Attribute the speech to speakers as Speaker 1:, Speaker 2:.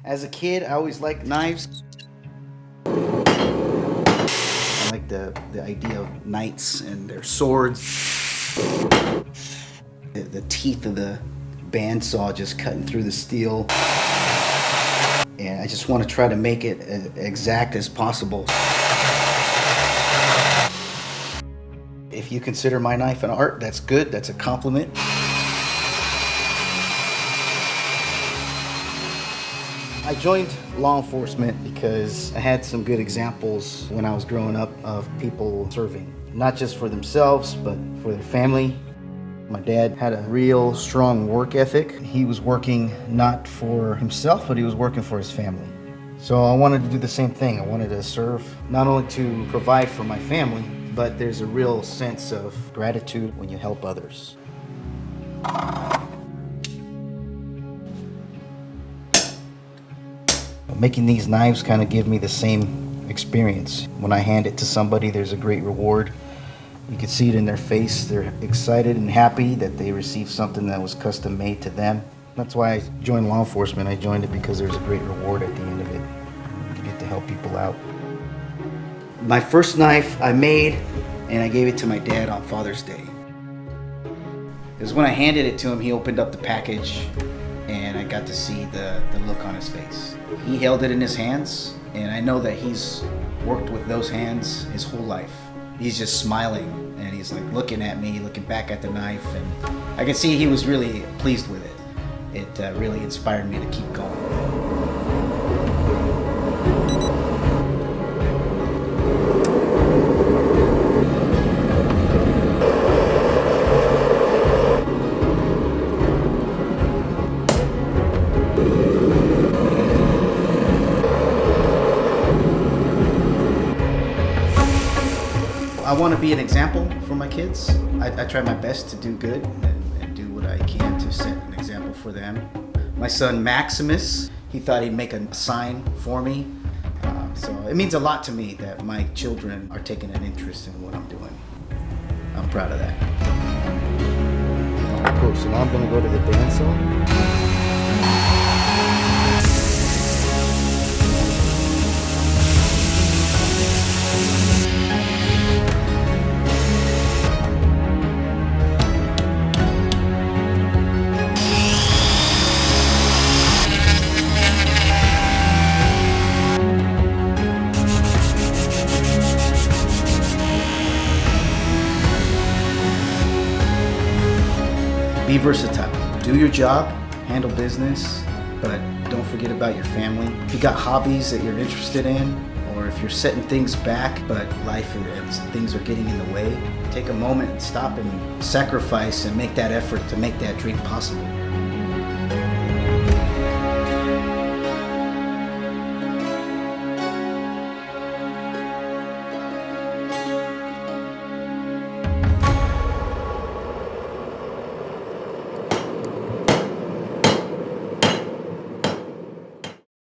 Speaker 1: As a kid, I always liked knives. I like the idea of knights and their swords. The teeth of the bandsaw just cutting through the steel. And I just want to try to make it as exact as possible. If you consider my knife an art, that's good, that's a compliment. I joined law enforcement because I had some good examples when I was growing up of people serving, not just for themselves, but for their family. My dad had a real strong work ethic. He was working not for himself, but he was working for his family. So I wanted to do the same thing. I wanted to serve, not only to provide for my family, but there's a real sense of gratitude when you help others. Making these knives kind of give me the same experience. When I hand it to somebody, there's a great reward. You can see it in their face. They're excited and happy that they received something that was custom made to them. That's why I joined law enforcement. I joined it because there's a great reward at the end of it. You get to help people out. My first knife I made, and I gave it to my dad on Father's Day. Because when I handed it to him, he opened up the package, and I got to see the look on his face. He held it in his hands, and I know that he's worked with those hands his whole life. He's just smiling, and he's like looking at me, looking back at the knife, and I could see he was really pleased with it. It really inspired me to keep going. I want to be an example for my kids. I try my best to do good and do what I can to set an example for them. My son Maximus, he thought he'd make a sign for me. So it means a lot to me that my children are taking an interest in what I'm doing. I'm proud of that. Cool, so now I'm going to go to the bandsaw. Be versatile. Do your job, handle business, but don't forget about your family. If you got hobbies that you're interested in, or if you're setting things back, but life and things are getting in the way, take a moment and stop and sacrifice and make that effort to make that dream possible.